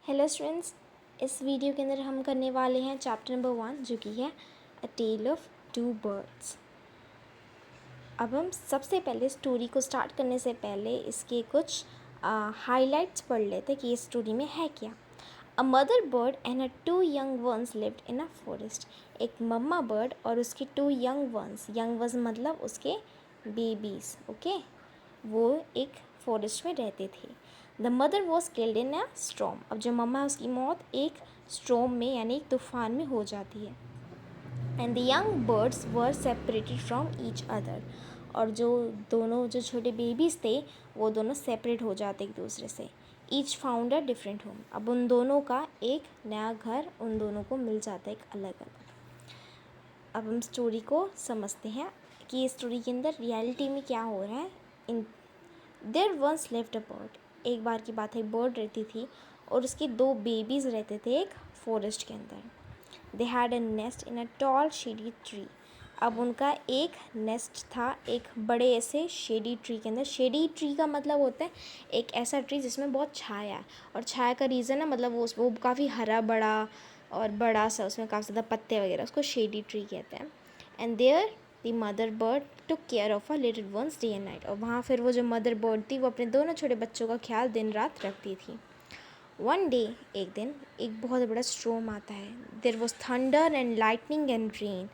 Hello students, इस video के अंदर हम करने वाले हैं चैप्टर नंबर 1 जो कि है अ टेल ऑफ टू बर्ड्स। अब हम सबसे पहले स्टोरी को स्टार्ट करने से पहले इसके कुछ हाइलाइट्स पढ़ लेते कि इस स्टोरी में है क्या। A mother bird and a two young ones lived in a forest. एक मम्मा बर्ड और उसकी टू यंग वंस मतलब उसके बेबीज़, ओके, वो एक फॉरेस्ट में रहते थे। The mother was killed in a storm. अब जो मम्मा है उसकी मौत एक स्टॉर्म में यानी एक तूफान में हो जाती है। And the young birds were separated from each other. और जो छोटे बेबीज़ थे वो दोनों सेपरेट हो जाते एक दूसरे से। Each found a different home. अब उन दोनों का एक नया घर उन दोनों को मिल जाता है, एक अलग अलग। अब हम स्टोरी को समझते हैं कि इस स्टोरी के अंदर रियलिटी में क्या हो रहा है। In there once lived a bird. एक बार की बात है, बर्ड रहती थी और उसके दो बेबीज़ रहते थे एक फॉरेस्ट के अंदर। They had a nest in a tall shady tree. अब उनका एक नेस्ट था एक बड़े ऐसे शेडी ट्री के अंदर। शेडी ट्री का मतलब होता है एक ऐसा ट्री जिसमें बहुत छाया है, और छाया का रीज़न है मतलब वो काफ़ी हरा बड़ा और बड़ा सा, उसमें काफ़ी ज़्यादा पत्ते वगैरह, उसको शेडी ट्री कहते हैं। And there the mother bird took care of a little ones day and night. और वहाँ फिर वो जो मदर बर्ड थी वो अपने दोनों छोटे बच्चों का ख्याल दिन रात रखती थी। वन डे, एक दिन एक बहुत बड़ा स्टॉर्म आता है। There was thunder and lightning and rain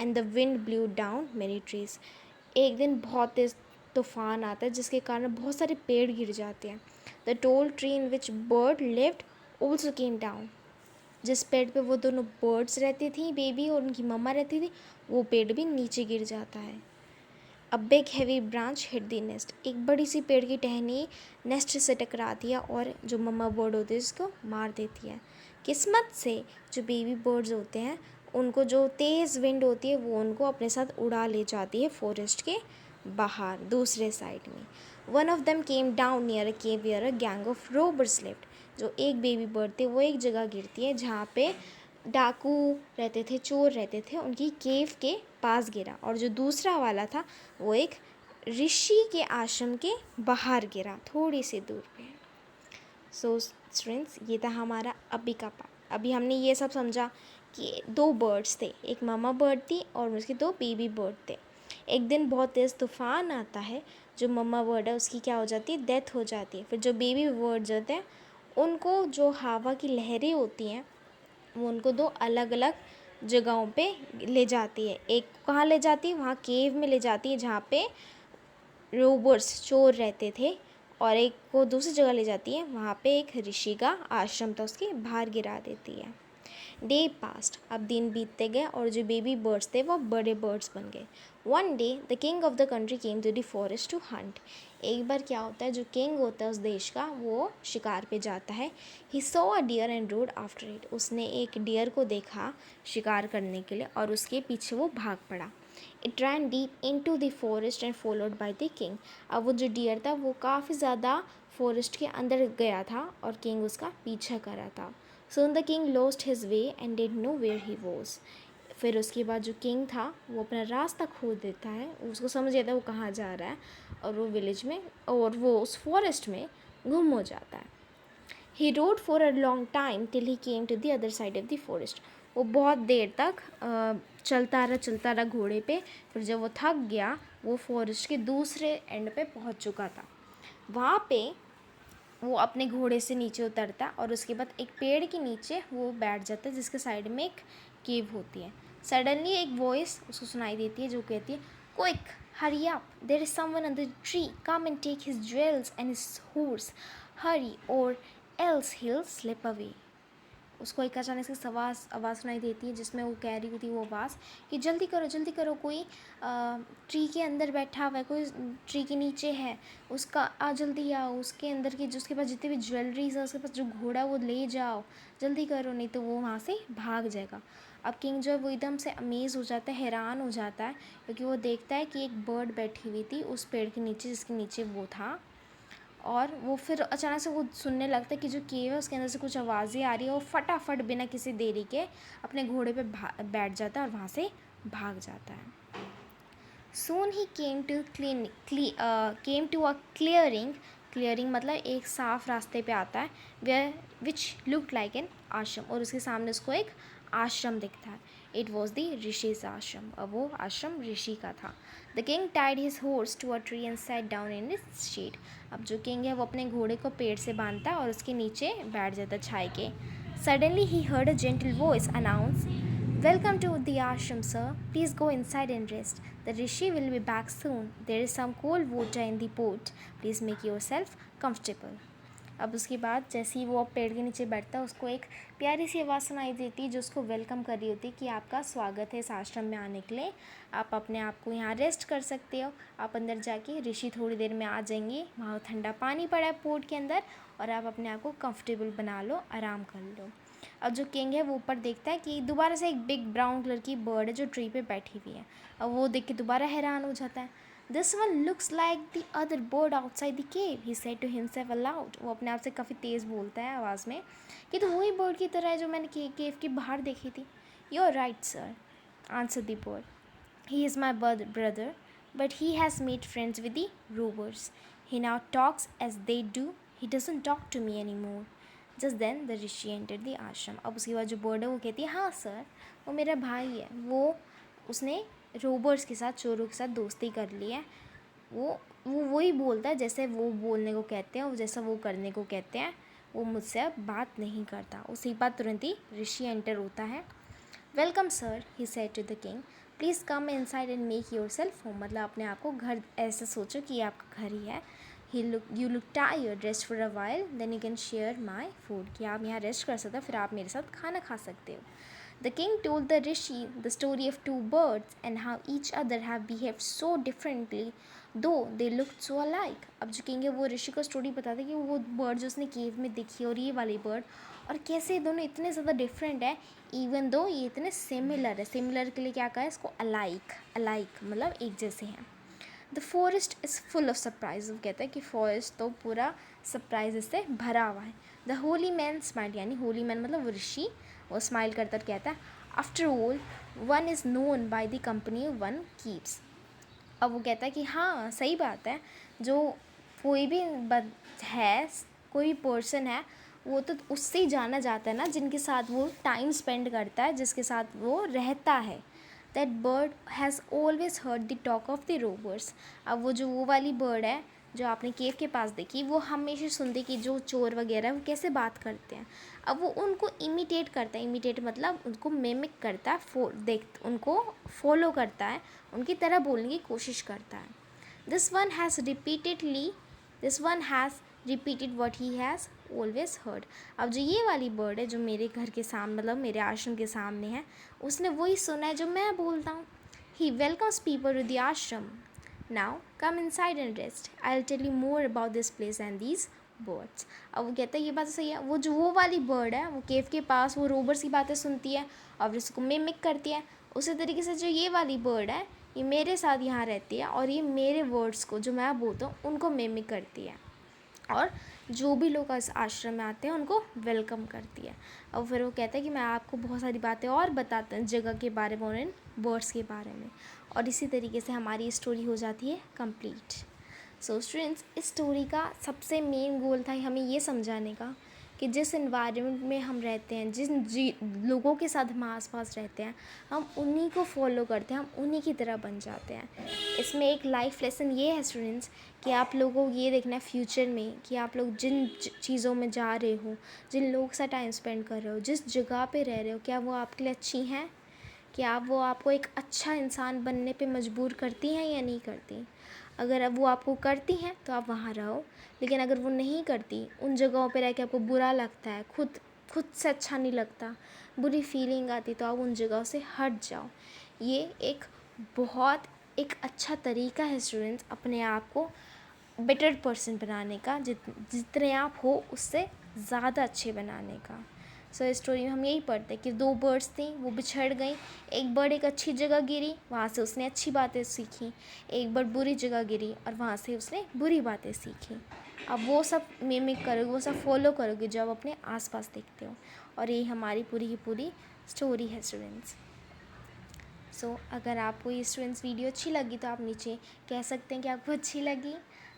and the wind blew down many trees. एक दिन बहुत तेज तूफान आता है जिसके कारण बहुत सारे पेड़ गिर जाते हैं। The toll tree in which bird lived also came down. जिस पेड़ पे वो दोनों बर्ड्स रहती थी, बेबी और उनकी मम्मा रहती थी, वो पेड़ भी नीचे गिर जाता है। A big heavy branch hit the nest. एक बड़ी सी पेड़ की टहनी नेस्ट से टकराती है और जो मम्मा बर्ड होती है उसको मार देती है। किस्मत से जो बेबी बर्ड्स होते हैं उनको जो तेज़ विंड होती है वो उनको अपने साथ उड़ा ले जाती है फॉरेस्ट के बाहर दूसरे साइड में। One of them came down near a cave wear a gang of robbers lived. जो एक बेबी बर्ड थे वो एक जगह गिरती है जहाँ पे डाकू रहते थे, चोर रहते थे, उनकी केव के पास गिरा। और जो दूसरा वाला था वो एक ऋषि के आश्रम के बाहर गिरा, थोड़ी सी दूर पे। सो स्टूडेंट्स, ये था हमारा अभी का पार्ट। अभी हमने ये सब समझा कि दो बर्ड्स थे, एक मामा बर्ड थी और उसके दो बेबी बर्ड थे। एक दिन बहुत तेज़ तूफान आता है, जो मम्मा बर्ड है उसकी क्या हो जाती है, डेथ हो जाती है। फिर जो बेबी बर्ड्स होते हैं उनको जो हवा की लहरें होती हैं वो उनको दो अलग अलग जगहों पे ले जाती है। एक कहाँ ले जाती है, वहाँ केव में ले जाती है जहाँ पे रोबर्स चोर रहते थे, और एक को दूसरी जगह ले जाती है वहाँ पे एक ऋषि का आश्रम था उसके बाहर गिरा देती है। Day past. अब दिन बीतते गए और जो बेबी बर्ड्स थे वो बड़े बर्ड्स बन गए। One day the king of the country came to the forest to hunt. एक बार क्या होता है, जो किंग होता है उस देश का वो शिकार पे जाता है। He saw a deer and rode after it. उसने एक डियर को देखा शिकार करने के लिए और उसके पीछे वो भाग पड़ा। It ran deep into the forest and followed by the king. अब वो जो डियर था वो काफ़ी ज़्यादा फॉरेस्ट के अंदर गया था और किंग उसका पीछा कर रहा था। Soon the king lost his way and didn't know where he was. फिर उसके बाद जो किंग था वो अपना रास्ता खो देता है, उसको समझ आता है वो कहाँ जा रहा है, और वो विलेज में और वो उस फॉरेस्ट में गुम हो जाता है। He rode for a long time till he came to the other side of the forest. वो बहुत देर तक चलता रहा घोड़े पे। फिर जब वो थक गया वो फॉरेस्ट के दूसरे एंड पे पहुंच चुका था। वहाँ पे वो अपने घोड़े से नीचे उतरता और उसके बाद एक पेड़ के नीचे वो बैठ जाता है जिसके साइड में एक केव होती है। सडनली एक वॉइस उसको सुनाई देती है जो कहती है, quick hurry up, there is someone on the tree, come and take his jewels and his horse, hurry or else he will slip away. उसको एक अचानक से आवाज़ सुनाई देती है जिसमें वो कह रही होती है वो आवाज़ कि जल्दी करो कोई ट्री के अंदर बैठा हुआ है, कोई ट्री के नीचे है, उसका जल्दी आओ, उसके अंदर की जिसके पास जितनी भी ज्वेलरीज है, उसके पास जो घोड़ा है वो ले जाओ, जल्दी करो नहीं तो वो वहाँ से भाग जाएगा। अब किंग जो है वो एकदम से अमेज़ हो जाता है, हैरान हो जाता है, क्योंकि वो देखता है कि एक बर्ड बैठी हुई थी उस पेड़ के नीचे जिसके नीचे वो था। और वो फिर अचानक से वो सुनने लगता है कि जो केव है उसके अंदर से कुछ आवाज़ें आ रही है। वो फटाफट बिना किसी देरी के अपने घोड़े पे बैठ जाता है और वहाँ से भाग जाता है। Soon he came to a clearing clearing मतलब एक साफ रास्ते पे आता है, where which looked like an ashram, और उसके सामने उसको एक आश्रम दिखता है. इट वॉज द ऋषिज आश्रम. अब वो आश्रम ऋषि का था. The king tied his horse to a tree and sat down in its shade. अब जो किंग है वो अपने घोड़े को पेड़ से बांधता है और उसके नीचे बैठ जाता है छाए के. Suddenly he heard a gentle voice announce, "Welcome to the ashram, sir. Please go inside and rest. The rishi will be back soon. There is some cold water in the pot. Please make yourself comfortable." अब उसके बाद जैसे ही वो अब पेड़ के नीचे बैठता है, उसको एक प्यारी सी आवाज़ सुनाई देती है जो उसको वेलकम कर रही होती है कि आपका स्वागत है इस आश्रम में आने के लिए. आप अपने आप को यहाँ रेस्ट कर सकते हो. आप अंदर जाके, ऋषि थोड़ी देर में आ जाएंगे. वहाँ ठंडा पानी पड़ा है पोट के अंदर, और आप अपने आप को कंफर्टेबल बना लो, आराम कर लो. अब जो किंग है वो ऊपर देखता है कि दोबारा से एक बिग ब्राउन कलर की बर्ड है जो ट्री पे बैठी हुई है. अब वो देख के दोबारा हैरान हो जाता है. "This one looks like the other bird outside the cave," he said to himself aloud. वो अपने आप से काफ़ी तेज़ बोलता है आवाज़ में कि तो वही बर्ड की तरह है जो मैंने केव के बाहर देखी थी. "You are right, sir," answered the bird. "He is my brother, but he has made friends with the robbers. He now talks as they do. He doesn't talk to me anymore." Just then the rishi entered the ashram. अब उसके बाद जो bird है वो कहती है, हाँ sir, वो मेरा भाई है. उसने रोबर्स के साथ, चोरों के साथ दोस्ती कर ली है. वो वही बोलता है जैसे वो बोलने को कहते हैं और जैसा वो करने को कहते हैं. वो मुझसे अब बात नहीं करता. उसी बात तुरंत ही ऋषि एंटर होता है. "Welcome sir," he said to the king. "Please come inside and make yourself home." मतलब अपने आप को घर ऐसे सोचो कि ये आपका घर ही है. "You look tired. Rest for a while, then you can share my food." कि आप यहाँ रेस्ट कर सकते हो, फिर आप मेरे साथ खाना खा सकते हो. The king told the rishi the story of two birds and how each other have behaved so differently though they looked so alike. अब जो किंग है वो ऋषि को स्टोरी बताता है कि वो बर्ड जो उसने केव में देखी और ये वाली बर्ड, और कैसे दोनों इतने ज़्यादा डिफरेंट है इवन दो ये इतने सिमिलर है. सिमिलर के लिए क्या कहा है इसको, अलाइक. अलाइक मतलब एक जैसे हैं. The forest is full of surprise. वो कहता है कि फॉरेस्ट तो पूरा सरप्राइज से भरा हुआ है. द होली मैन स्माइल, यानी होली मैन मतलब वो ऋषि, वो स्माइल करता कहता है, after all one is known by the company one keeps. अब वो कहता है कि हाँ सही बात है, जो कोई भी है, कोई पर्सन है, वो तो उससे ही जाना जाता है ना जिनके साथ वो टाइम स्पेंड करता है, जिसके साथ वो रहता है. That bird has always heard the talk of the robbers. अब वो वाली बर्ड है जो आपने केव के पास देखी, वो हमेशा सुनते कि जो चोर वगैरह है वो कैसे बात करते हैं. अब वो उनको इमिटेट करता है. इमिटेट मतलब उनको मिमिक करता है, उनको फॉलो करता है, उनकी तरह बोलने की कोशिश करता है. This one has repeated what he has always heard. अब जो ये वाली बर्ड है जो मेरे घर के सामने मतलब मेरे आश्रम के सामने है, उसने वही सुना है जो मैं बोलता हूँ. He welcomes people to the ashram. Now come inside and rest. I will tell you more about this place and these birds. अब वो कहता है ये बात सही है. वो वाली बर्ड है वो केव के पास वो रोबर्स की बातें सुनती है और उसको मिमिक करती है. उसी तरीके से जो ये वाली बर्ड है ये मेरे साथ यहाँ रहती है और ये मेरे वर्ड्स को जो मैं बोलता हूँ उनको मिमिक करती है, और जो भी लोग इस आश्रम में आते हैं उनको वेलकम करती है. और फिर वो कहता है कि मैं आपको बहुत सारी बातें और बताता हूँ जगह के बारे में और इन बर्ड्स के बारे में. और इसी तरीके से हमारी स्टोरी हो जाती है कंप्लीट. सो स्टूडेंट्स, इस स्टोरी का सबसे मेन गोल था हमें ये समझाने का कि जिस इन्वायरमेंट में हम रहते हैं, जिन लोगों के साथ हम आसपास रहते हैं, हम उन्हीं को फॉलो करते हैं, हम उन्हीं की तरह बन जाते हैं. इसमें एक लाइफ लेसन ये है स्टूडेंट्स कि आप लोगों को ये देखना है फ्यूचर में कि आप लोग जिन चीज़ों में जा रहे हो, जिन लोगों के साथ टाइम स्पेंड कर रहे हो, जिस जगह पे रह रहे हो, क्या वो आपके लिए अच्छी हैं, क्या वो आपको एक अच्छा इंसान बनने पे मजबूर करती हैं या नहीं करती. अगर अब वो आपको करती हैं तो आप वहाँ रहो, लेकिन अगर वो नहीं करती, उन जगहों पे रह के आपको बुरा लगता है, खुद से अच्छा नहीं लगता, बुरी फीलिंग आती, तो आप उन जगहों से हट जाओ. ये बहुत एक अच्छा तरीका है स्टूडेंट्स अपने आप को बेटर पर्सन बनाने का, जितने आप हो उससे ज़्यादा अच्छे बनाने का. सो इस स्टोरी में हम यही पढ़ते हैं कि दो बर्ड्स थी, वो बिछड़ गई. एक बर्ड एक अच्छी जगह गिरी, वहाँ से उसने अच्छी बातें सीखी. एक बर्ड बुरी जगह गिरी और वहाँ से उसने बुरी बातें सीखी. अब वो सब मिमिक करोगे, वो सब फॉलो करोगे जो आप अपने आसपास देखते हो. और ये हमारी पूरी की पूरी स्टोरी है स्टूडेंट्स. सो अगर आपको ये स्टूडेंट्स वीडियो अच्छी लगी तो आप नीचे कह सकते हैं कि आपको अच्छी लगी.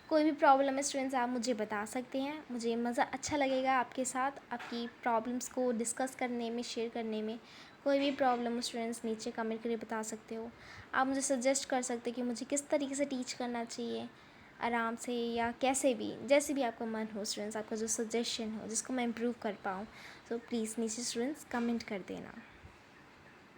कोई भी प्रॉब्लम है स्टूडेंट्स आप मुझे बता सकते हैं, मुझे मज़ा अच्छा लगेगा आपके साथ आपकी प्रॉब्लम्स को डिस्कस करने में, शेयर करने में। कोई भी प्रॉब्लम स्टूडेंट्स नीचे कमेंट करके बता सकते हो। आप मुझे सजेस्ट कर सकते हैं कि मुझे किस तरीके से टीच करना चाहिए, आराम से या कैसे भी, जैसे भी आपका मन हो स्टूडेंट्स, आपका जो सजेशन हो जिसको मैं इम्प्रूव कर पाऊँ, तो प्लीज़ नीचे स्टूडेंट्स कमेंट कर देना।